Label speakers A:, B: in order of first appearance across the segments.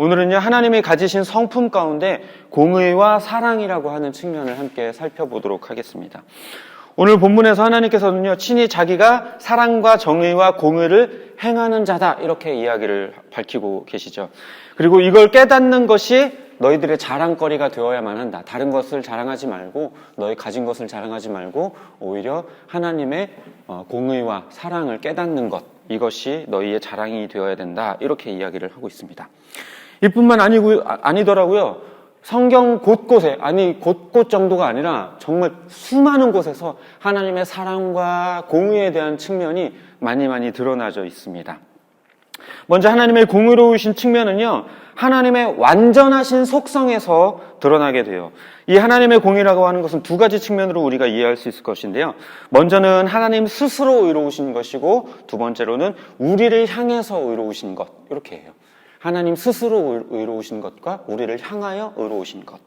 A: 오늘은요, 하나님이 가지신 성품 가운데 공의와 사랑이라고 하는 측면을 함께 살펴보도록 하겠습니다. 오늘 본문에서 하나님께서는요, 친히 자기가 사랑과 정의와 공의를 행하는 자다, 이렇게 이야기를 밝히고 계시죠. 그리고 이걸 깨닫는 것이 너희들의 자랑거리가 되어야만 한다. 다른 것을 자랑하지 말고, 너희 가진 것을 자랑하지 말고, 오히려 하나님의 공의와 사랑을 깨닫는 것, 이것이 너희의 자랑이 되어야 된다, 이렇게 이야기를 하고 있습니다. 이뿐만 아니더라고요. 성경 곳곳에, 곳곳 정도가 아니라 정말 수많은 곳에서 하나님의 사랑과 공의에 대한 측면이 많이 드러나져 있습니다. 먼저 하나님의 공의로우신 측면은요, 하나님의 완전하신 속성에서 드러나게 돼요. 이 하나님의 공의라고 하는 것은 두 가지 측면으로 우리가 이해할 수 있을 것인데요. 먼저는 하나님 스스로 의로우신 것이고, 두 번째로는 우리를 향해서 의로우신 것, 이렇게 해요. 하나님 스스로 의로우신 것과 우리를 향하여 의로우신 것.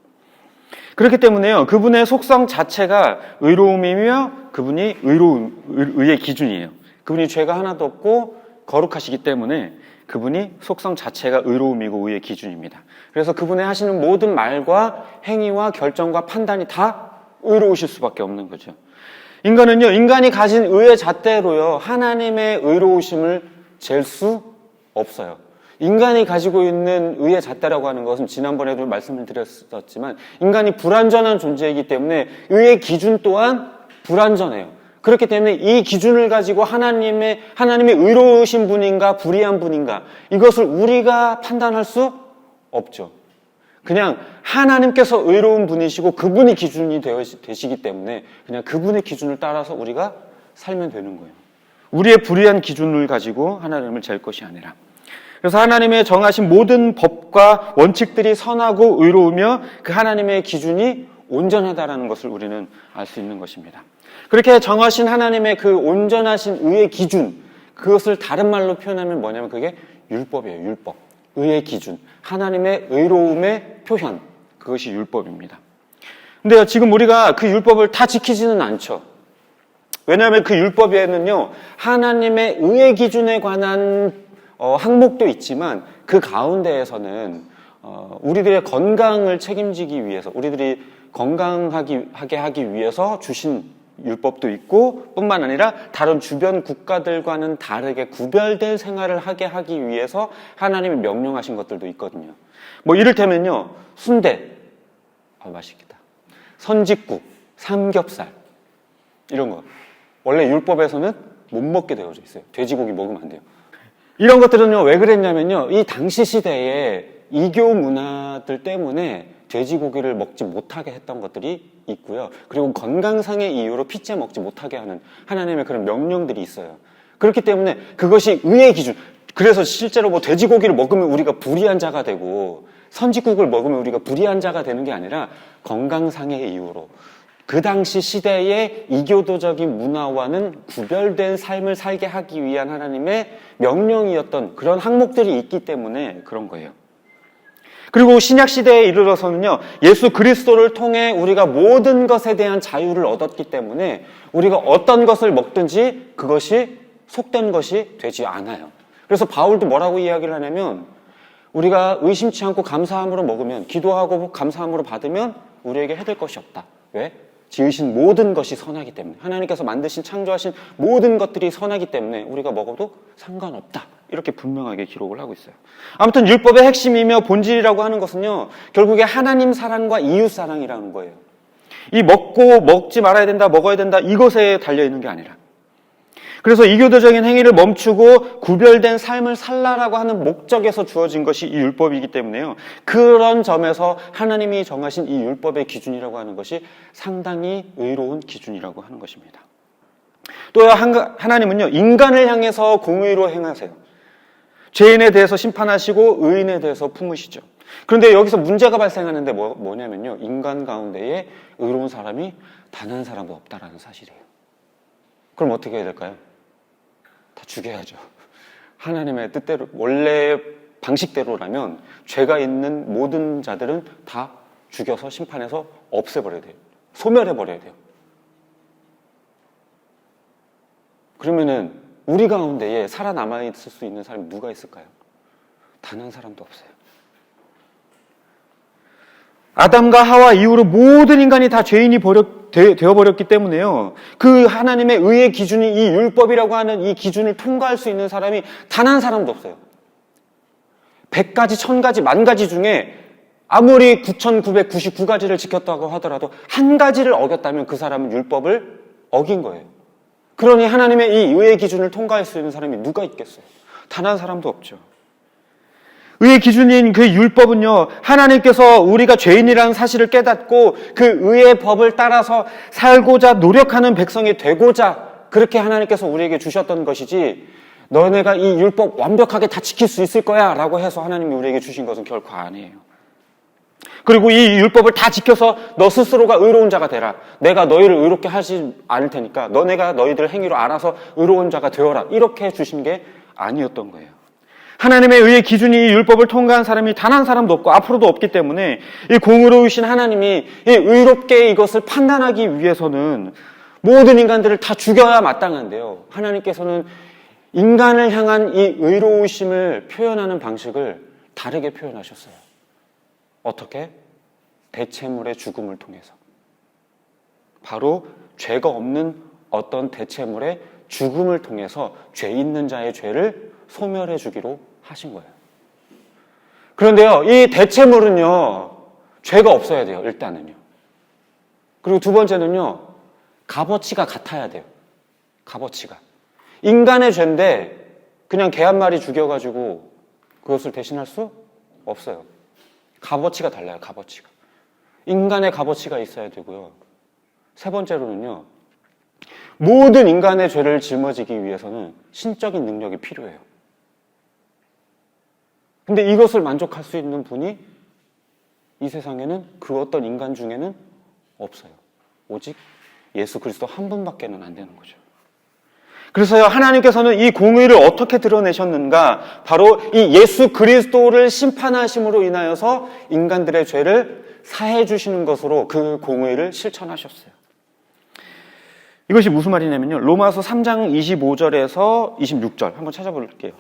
A: 그렇기 때문에요, 그분의 속성 자체가 의로움이며 그분이 의의 기준이에요. 그분이 죄가 하나도 없고 거룩하시기 때문에 그분이 속성 자체가 의로움이고 의의 기준입니다. 그래서 그분의 하시는 모든 말과 행위와 결정과 판단이 다 의로우실 수밖에 없는 거죠. 인간은요, 인간이 가진 의의 잣대로요, 하나님의 의로우심을 잴 수 없어요. 인간이 가지고 있는 의의 잣대라고 하는 것은 지난번에도 말씀을 드렸었지만 인간이 불완전한 존재이기 때문에 의의 기준 또한 불완전해요. 그렇기 때문에 이 기준을 가지고 하나님의 의로우신 분인가 불의한 분인가 이것을 우리가 판단할 수 없죠. 그냥 하나님께서 의로운 분이시고 그분이 기준이 되시기 때문에 그냥 그분의 기준을 따라서 우리가 살면 되는 거예요. 우리의 불의한 기준을 가지고 하나님을 잴 것이 아니라. 그래서 하나님의 정하신 모든 법과 원칙들이 선하고 의로우며 그 하나님의 기준이 온전하다라는 것을 우리는 알 수 있는 것입니다. 그렇게 정하신 하나님의 그 온전하신 의의 기준, 그것을 다른 말로 표현하면 뭐냐면 그게 율법이에요. 율법. 의의 기준. 하나님의 의로움의 표현. 그것이 율법입니다. 근데요, 지금 우리가 그 율법을 다 지키지는 않죠. 왜냐하면 그 율법에는요, 하나님의 의의 기준에 관한 항목도 있지만 그 가운데에서는 우리들의 건강을 책임지기 위해서, 우리들이 건강하게 하기 위해서 주신 율법도 있고 뿐만 아니라 다른 주변 국가들과는 다르게 구별된 생활을 하기 위해서 하나님이 명령하신 것들도 있거든요. 뭐 이를테면요, 순대, 맛있겠다. 선짓국, 삼겹살 이런 거 원래 율법에서는 못 먹게 되어져 있어요. 돼지고기 먹으면 안 돼요. 이런 것들은요, 왜 그랬냐면요, 이 당시 시대에 이교 문화들 때문에 돼지고기를 먹지 못하게 했던 것들이 있고요. 그리고 건강상의 이유로 피째 먹지 못하게 하는 하나님의 그런 명령들이 있어요. 그렇기 때문에 그것이 의의 기준. 그래서 실제로 뭐 돼지고기를 먹으면 우리가 불의한 자가 되고 선짓국을 먹으면 우리가 불의한 자가 되는 게 아니라 건강상의 이유로 그 당시 시대의 이교도적인 문화와는 구별된 삶을 살게 하기 위한 하나님의 명령이었던 그런 항목들이 있기 때문에 그런 거예요. 그리고 신약 시대에 이르러서는요, 예수 그리스도를 통해 우리가 모든 것에 대한 자유를 얻었기 때문에 우리가 어떤 것을 먹든지 그것이 속된 것이 되지 않아요. 그래서 바울도 뭐라고 이야기를 하냐면 우리가 의심치 않고 감사함으로 먹으면, 기도하고 감사함으로 받으면 우리에게 해될 것이 없다. 왜? 지으신 모든 것이 선하기 때문에, 하나님께서 만드신 창조하신 모든 것들이 선하기 때문에 우리가 먹어도 상관없다. 이렇게 분명하게 기록을 하고 있어요. 아무튼 율법의 핵심이며 본질이라고 하는 것은요, 결국에 하나님 사랑과 이웃 사랑이라는 거예요. 이 먹지 말아야 된다, 먹어야 된다, 이것에 달려있는 게 아니라. 그래서 이교도적인 행위를 멈추고 구별된 삶을 살라라고 하는 목적에서 주어진 것이 이 율법이기 때문에요. 그런 점에서 하나님이 정하신 이 율법의 기준이라고 하는 것이 상당히 의로운 기준이라고 하는 것입니다. 또 하나님은요, 인간을 향해서 공의로 행하세요. 죄인에 대해서 심판하시고 의인에 대해서 품으시죠. 그런데 여기서 문제가 발생하는데 뭐냐면요, 인간 가운데에 의로운 사람이 단 한 사람도 없다라는 사실이에요. 그럼 어떻게 해야 될까요? 다 죽여야죠. 하나님의 뜻대로, 원래 방식대로라면 죄가 있는 모든 자들은 다 죽여서 심판해서 없애버려야 돼요. 소멸해버려야 돼요. 그러면은 우리 가운데에 살아남아 있을 수 있는 사람이 누가 있을까요? 단 한 사람도 없어요. 아담과 하와 이후로 모든 인간이 다 죄인이 되어버렸기 때문에요. 그 하나님의 의의 기준이 이 율법이라고 하는 이 기준을 통과할 수 있는 사람이 단 한 사람도 없어요. 100가지, 1000가지, 10,000가지 중에 아무리 9,999가지를 지켰다고 하더라도 한 가지를 어겼다면 그 사람은 율법을 어긴 거예요. 그러니 하나님의 이 의의 기준을 통과할 수 있는 사람이 누가 있겠어요? 단 한 사람도 없죠. 의의 기준인 그 율법은요, 하나님께서 우리가 죄인이라는 사실을 깨닫고 그 의의 법을 따라서 살고자 노력하는 백성이 되고자 그렇게 하나님께서 우리에게 주셨던 것이지, 너네가 이 율법 완벽하게 다 지킬 수 있을 거야 라고 해서 하나님이 우리에게 주신 것은 결코 아니에요. 그리고 이 율법을 다 지켜서 너 스스로가 의로운 자가 되라, 내가 너희를 의롭게 하지 않을 테니까 너네가 너희들 행위로 알아서 의로운 자가 되어라, 이렇게 주신 게 아니었던 거예요. 하나님의 의의 기준이 이 율법을 통과한 사람이 단 한 사람도 없고 앞으로도 없기 때문에 이 공의로우신 하나님이 이 의롭게 이것을 판단하기 위해서는 모든 인간들을 다 죽여야 마땅한데요, 하나님께서는 인간을 향한 이 의로우심을 표현하는 방식을 다르게 표현하셨어요. 어떻게? 대체물의 죽음을 통해서. 바로 죄가 없는 어떤 대체물의 죽음을 통해서 죄 있는 자의 죄를 소멸해 주기로 하신 거예요. 그런데요, 이 대체물은요, 죄가 없어야 돼요, 일단은요. 그리고 두 번째는요, 값어치가 같아야 돼요. 값어치가. 인간의 죄인데 그냥 개 한 마리 죽여가지고 그것을 대신할 수 없어요. 값어치가 달라요, 값어치가. 인간의 값어치가 있어야 되고요. 세 번째로는요, 모든 인간의 죄를 짊어지기 위해서는 신적인 능력이 필요해요. 근데 이것을 만족할 수 있는 분이 이 세상에는 그 어떤 인간 중에는 없어요. 오직 예수 그리스도 한 분밖에는 안 되는 거죠. 그래서요, 하나님께서는 이 공의를 어떻게 드러내셨는가? 바로 이 예수 그리스도를 심판하심으로 인하여서 인간들의 죄를 사해 주시는 것으로 그 공의를 실천하셨어요. 이것이 무슨 말이냐면요, 로마서 3장 25절에서 26절 한번 찾아볼게요.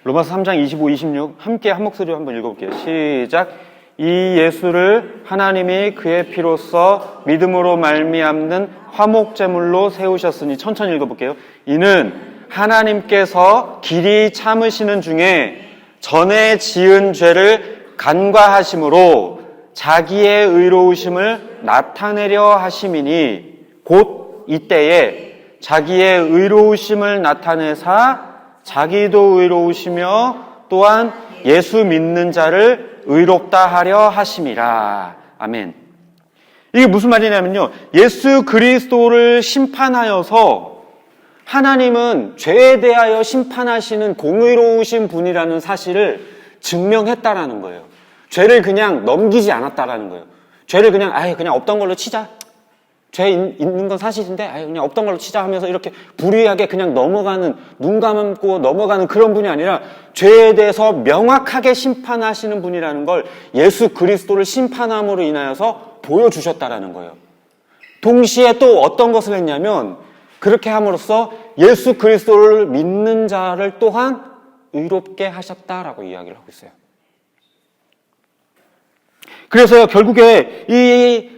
A: 로마서 3장 25, 26 함께 한 목소리로 한번 읽어볼게요. 시작. 이 예수를 하나님이 그의 피로써 믿음으로 말미암는 화목제물로 세우셨으니, 천천히 읽어볼게요. 이는 하나님께서 길이 참으시는 중에 전에 지은 죄를 간과하심으로 자기의 의로우심을 나타내려 하심이니, 곧 이때에 자기의 의로우심을 나타내사 자기도 의로우시며 또한 예수 믿는 자를 의롭다 하려 하심이라. 아멘. 이게 무슨 말이냐면요, 예수 그리스도를 심판하여서 하나님은 죄에 대하여 심판하시는 공의로우신 분이라는 사실을 증명했다라는 거예요. 죄를 그냥 넘기지 않았다라는 거예요. 죄를 그냥 그냥 없던 걸로 치자, 죄 있는 건 사실인데 그냥 없던 걸로 치자 하면서 이렇게 불의하게 그냥 넘어가는, 눈 감고 넘어가는 그런 분이 아니라 죄에 대해서 명확하게 심판하시는 분이라는 걸 예수 그리스도를 심판함으로 인하여서 보여주셨다라는 거예요. 동시에 또 어떤 것을 했냐면, 그렇게 함으로써 예수 그리스도를 믿는 자를 또한 의롭게 하셨다라고 이야기를 하고 있어요. 그래서요, 결국에 이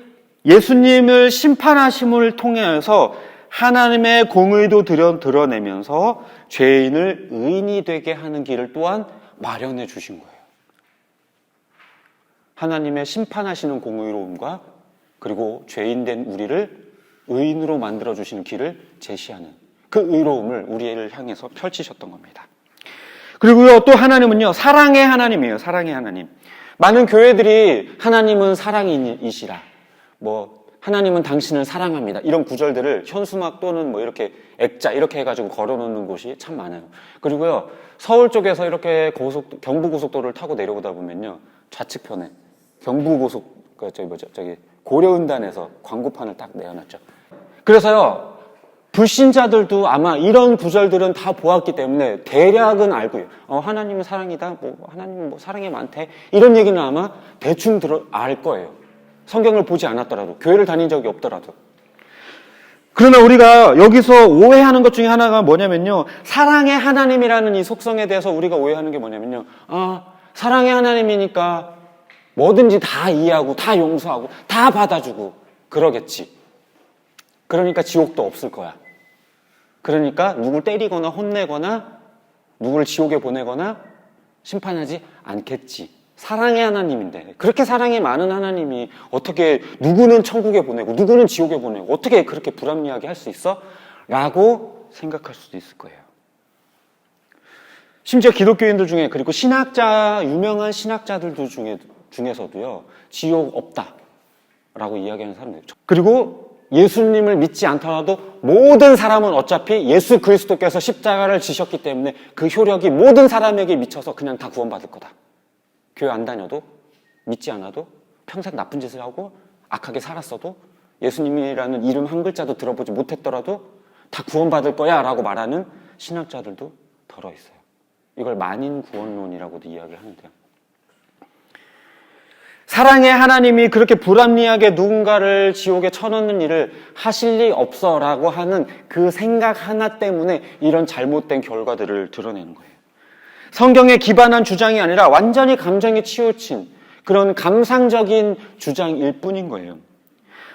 A: 예수님을 심판하심을 통해서 하나님의 공의도 드러내면서 죄인을 의인이 되게 하는 길을 또한 마련해 주신 거예요. 하나님의 심판하시는 공의로움과 그리고 죄인된 우리를 의인으로 만들어 주시는 길을 제시하는 그 의로움을 우리를 향해서 펼치셨던 겁니다. 그리고요, 또 하나님은요, 사랑의 하나님이에요. 사랑의 하나님. 많은 교회들이 하나님은 사랑이시라, 하나님은 당신을 사랑합니다, 이런 구절들을 현수막 또는 이렇게 액자 이렇게 해가지고 걸어놓는 곳이 참 많아요. 그리고요, 서울 쪽에서 이렇게 경부고속도로를 타고 내려오다 보면요, 좌측편에 고려은단에서 광고판을 딱 내어놨죠. 그래서요, 불신자들도 아마 이런 구절들은 다 보았기 때문에 대략은 알고요. 하나님은 사랑이다, 하나님은 사랑이 많대, 이런 얘기는 아마 대충 알 거예요. 성경을 보지 않았더라도, 교회를 다닌 적이 없더라도. 그러나 우리가 여기서 오해하는 것 중에 하나가 뭐냐면요, 사랑의 하나님이라는 이 속성에 대해서 우리가 오해하는 게 뭐냐면요, 사랑의 하나님이니까 뭐든지 다 이해하고 다 용서하고 다 받아주고 그러겠지. 그러니까 지옥도 없을 거야. 그러니까 누굴 때리거나 혼내거나 누구를 지옥에 보내거나 심판하지 않겠지. 사랑의 하나님인데 그렇게 사랑이 많은 하나님이 어떻게 누구는 천국에 보내고 누구는 지옥에 보내고 어떻게 그렇게 불합리하게 할 수 있어? 라고 생각할 수도 있을 거예요. 심지어 기독교인들 중에 그리고 유명한 신학자들도 중에서도요, 지옥 없다라고 이야기하는 사람들. 그리고 예수님을 믿지 않더라도 모든 사람은 어차피 예수 그리스도께서 십자가를 지셨기 때문에 그 효력이 모든 사람에게 미쳐서 그냥 다 구원받을 거다. 교회 안 다녀도, 믿지 않아도, 평생 나쁜 짓을 하고 악하게 살았어도, 예수님이라는 이름 한 글자도 들어보지 못했더라도 다 구원받을 거야 라고 말하는 신학자들도 덜어 있어요. 이걸 만인 구원론이라고도 이야기를 하는데요. 사랑의 하나님이 그렇게 불합리하게 누군가를 지옥에 쳐넣는 일을 하실 리 없어라고 하는 그 생각 하나 때문에 이런 잘못된 결과들을 드러내는 거예요. 성경에 기반한 주장이 아니라 완전히 감정에 치우친 그런 감상적인 주장일 뿐인 거예요.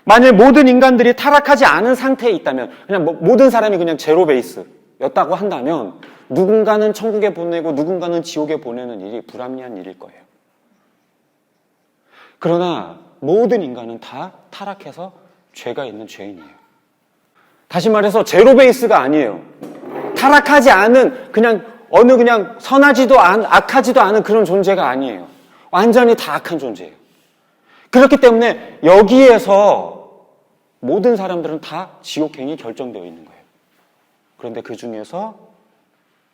A: 만일 모든 인간들이 타락하지 않은 상태에 있다면, 그냥 모든 사람이 그냥 제로 베이스였다고 한다면 누군가는 천국에 보내고 누군가는 지옥에 보내는 일이 불합리한 일일 거예요. 그러나 모든 인간은 다 타락해서 죄가 있는 죄인이에요. 다시 말해서 제로 베이스가 아니에요. 타락하지 않은 그냥 선하지도 악하지도 않은 그런 존재가 아니에요. 완전히 다 악한 존재예요. 그렇기 때문에 여기에서 모든 사람들은 다 지옥행이 결정되어 있는 거예요. 그런데 그 중에서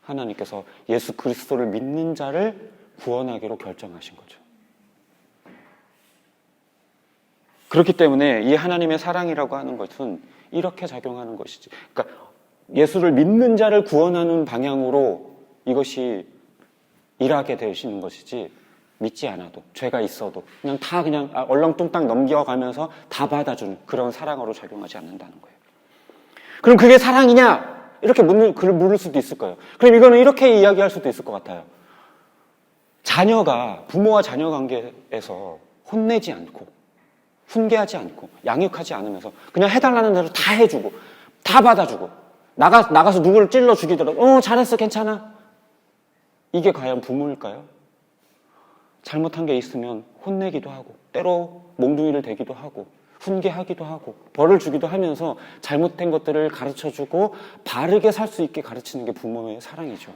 A: 하나님께서 예수 그리스도를 믿는 자를 구원하기로 결정하신 거죠. 그렇기 때문에 이 하나님의 사랑이라고 하는 것은 이렇게 작용하는 것이지. 그러니까 예수를 믿는 자를 구원하는 방향으로 이것이 일하게 되시는 것이지, 믿지 않아도, 죄가 있어도 그냥 얼렁뚱땅 넘겨가면서 다 받아주는 그런 사랑으로 작용하지 않는다는 거예요. 그럼 그게 사랑이냐? 이렇게 물을 수도 있을 거예요. 그럼 이거는 이렇게 이야기할 수도 있을 것 같아요. 부모와 자녀 관계에서 혼내지 않고, 훈계하지 않고, 양육하지 않으면서 그냥 해달라는 대로 다 해주고, 다 받아주고, 나가서 누구를 찔러 죽이더라도, 잘했어, 괜찮아. 이게 과연 부모일까요? 잘못한 게 있으면 혼내기도 하고, 때로 몽둥이를 대기도 하고, 훈계하기도 하고, 벌을 주기도 하면서 잘못된 것들을 가르쳐주고 바르게 살 수 있게 가르치는 게 부모의 사랑이죠.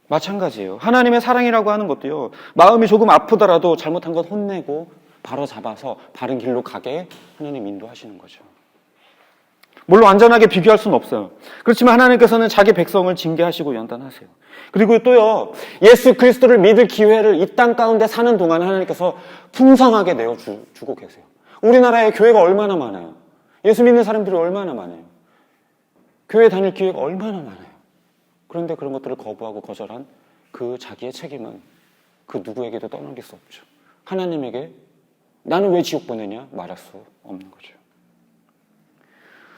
A: 마찬가지예요. 하나님의 사랑이라고 하는 것도요, 마음이 조금 아프더라도 잘못한 것 혼내고 바로 잡아서 바른 길로 가게 하나님 인도하시는 거죠. 물론 완전하게 비교할 수는 없어요. 그렇지만 하나님께서는 자기 백성을 징계하시고 연단하세요. 그리고 또요, 예수 그리스도를 믿을 기회를 이 땅 가운데 사는 동안 하나님께서 풍성하게 내어주고 계세요. 우리나라에 교회가 얼마나 많아요. 예수 믿는 사람들이 얼마나 많아요. 교회 다닐 기회가 얼마나 많아요. 그런데 그런 것들을 거부하고 거절한 그 자기의 책임은 그 누구에게도 떠넘길 수 없죠. 하나님에게 나는 왜 지옥 보내냐 말할 수 없는 거죠.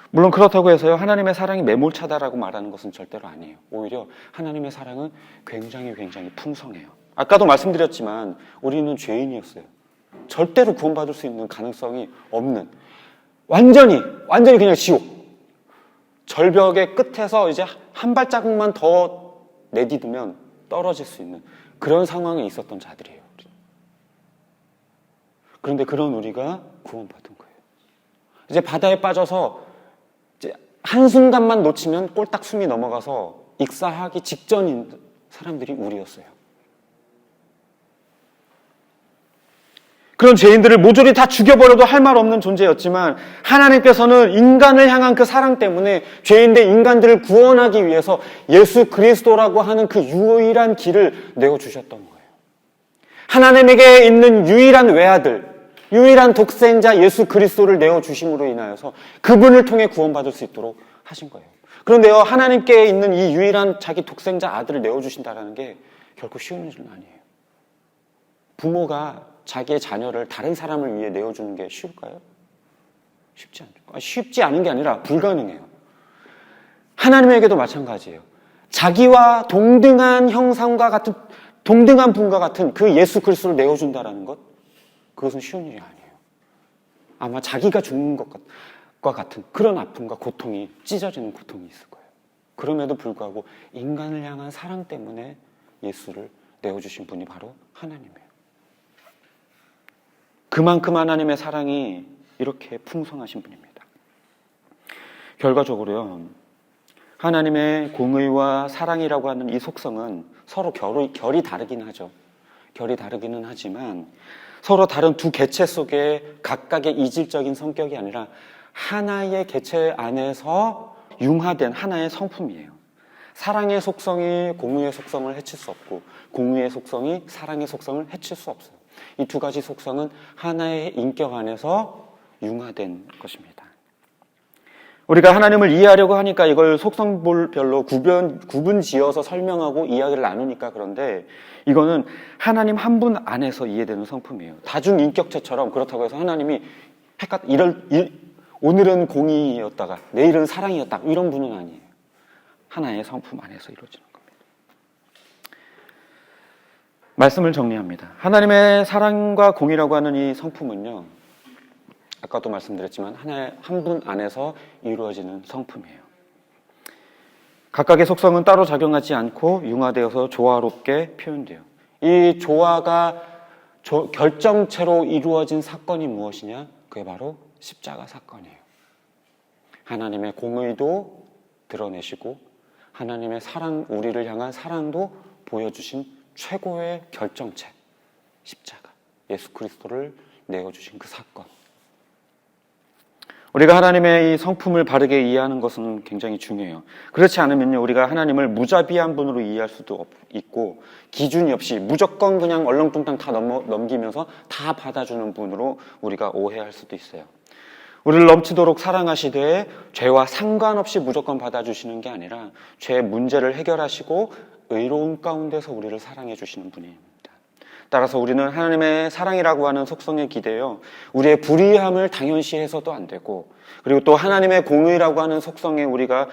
A: 물론 그렇다고 해서요, 하나님의 사랑이 매몰차다라고 말하는 것은 절대로 아니에요. 오히려 하나님의 사랑은 굉장히 풍성해요. 아까도 말씀드렸지만 우리는 죄인이었어요. 절대로 구원받을 수 있는 가능성이 없는, 완전히 그냥 지옥, 절벽의 끝에서 이제 한 발자국만 더 내디디면 떨어질 수 있는 그런 상황에 있었던 자들이에요. 그런데 그런 우리가 구원받은 거예요. 이제 바다에 빠져서 이제 한순간만 놓치면 꼴딱 숨이 넘어가서 익사하기 직전인 사람들이 우리였어요. 그런 죄인들을 모조리 다 죽여버려도 할 말 없는 존재였지만 하나님께서는 인간을 향한 그 사랑 때문에 죄인된 인간들을 구원하기 위해서 예수 그리스도라고 하는 그 유일한 길을 내어주셨던 거예요. 하나님에게 있는 유일한 외아들, 유일한 독생자 예수 그리스도를 내어주심으로 인하여서 그분을 통해 구원받을 수 있도록 하신 거예요. 그런데요, 하나님께 있는 이 유일한 자기 독생자 아들을 내어주신다는 게 결코 쉬운 일은 아니에요. 부모가 자기의 자녀를 다른 사람을 위해 내어주는 게 쉬울까요? 쉽지 않죠. 쉽지 않은 게 아니라 불가능해요. 하나님에게도 마찬가지예요. 자기와 동등한 형상과 같은 동등한 분과 같은 그 예수 그리스도를 내어준다라는 것, 그것은 쉬운 일이 아니에요. 아마 자기가 죽는 것과 같은 그런 아픔과 고통이, 찢어지는 고통이 있을 거예요. 그럼에도 불구하고 인간을 향한 사랑 때문에 예수를 내어주신 분이 바로 하나님이에요. 그만큼 하나님의 사랑이 이렇게 풍성하신 분입니다. 결과적으로요, 하나님의 공의와 사랑이라고 하는 이 속성은 서로 결이 다르긴 하죠. 결이 다르기는 하지만 서로 다른 두 개체 속에 각각의 이질적인 성격이 아니라 하나의 개체 안에서 융화된 하나의 성품이에요. 사랑의 속성이 공의의 속성을 해칠 수 없고 공의의 속성이 사랑의 속성을 해칠 수 없어요. 이 두 가지 속성은 하나의 인격 안에서 융화된 것입니다. 우리가 하나님을 이해하려고 하니까 이걸 속성별로 구분 지어서 설명하고 이야기를 나누니까 그런데 이거는 하나님 한 분 안에서 이해되는 성품이에요. 다중인격체처럼 그렇다고 해서 하나님이 오늘은 공의였다가 내일은 사랑이었다 이런 분은 아니에요. 하나의 성품 안에서 이루어지는 겁니다. 말씀을 정리합니다. 하나님의 사랑과 공의라고 하는 이 성품은요, 아까도 말씀드렸지만 하나의 한 분 안에서 이루어지는 성품이에요. 각각의 속성은 따로 작용하지 않고 융화되어서 조화롭게 표현돼요. 이 조화가 결정체로 이루어진 사건이 무엇이냐? 그게 바로 십자가 사건이에요. 하나님의 공의도 드러내시고 하나님의 사랑, 우리를 향한 사랑도 보여주신 최고의 결정체, 십자가, 예수 그리스도를 내어주신 그 사건. 우리가 하나님의 이 성품을 바르게 이해하는 것은 굉장히 중요해요. 그렇지 않으면요, 우리가 하나님을 무자비한 분으로 이해할 수도 있고 기준이 없이 무조건 그냥 얼렁뚱땅 다 넘기면서 다 받아주는 분으로 우리가 오해할 수도 있어요. 우리를 넘치도록 사랑하시되 죄와 상관없이 무조건 받아주시는 게 아니라 죄의 문제를 해결하시고 의로운 가운데서 우리를 사랑해 주시는 분입니다. 따라서 우리는 하나님의 사랑이라고 하는 속성에 기대어 우리의 불의함을 당연시해서도 안 되고, 그리고 또 하나님의 공의라고 하는 속성에 우리가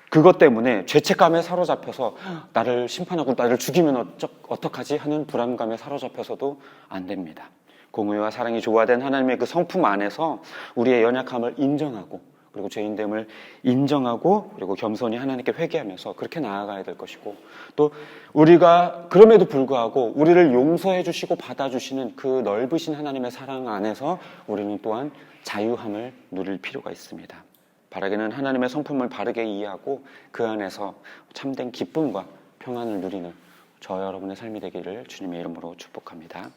A: 그것 때문에 죄책감에 사로잡혀서 나를 심판하고 나를 죽이면 어떡하지 하는 불안감에 사로잡혀서도 안 됩니다. 공의와 사랑이 조화된 하나님의 그 성품 안에서 우리의 연약함을 인정하고, 그리고 죄인됨을 인정하고, 그리고 겸손히 하나님께 회개하면서 그렇게 나아가야 될 것이고, 또 우리가 그럼에도 불구하고 우리를 용서해 주시고 받아주시는 그 넓으신 하나님의 사랑 안에서 우리는 또한 자유함을 누릴 필요가 있습니다. 바라기는 하나님의 성품을 바르게 이해하고 그 안에서 참된 기쁨과 평안을 누리는 저 여러분의 삶이 되기를 주님의 이름으로 축복합니다.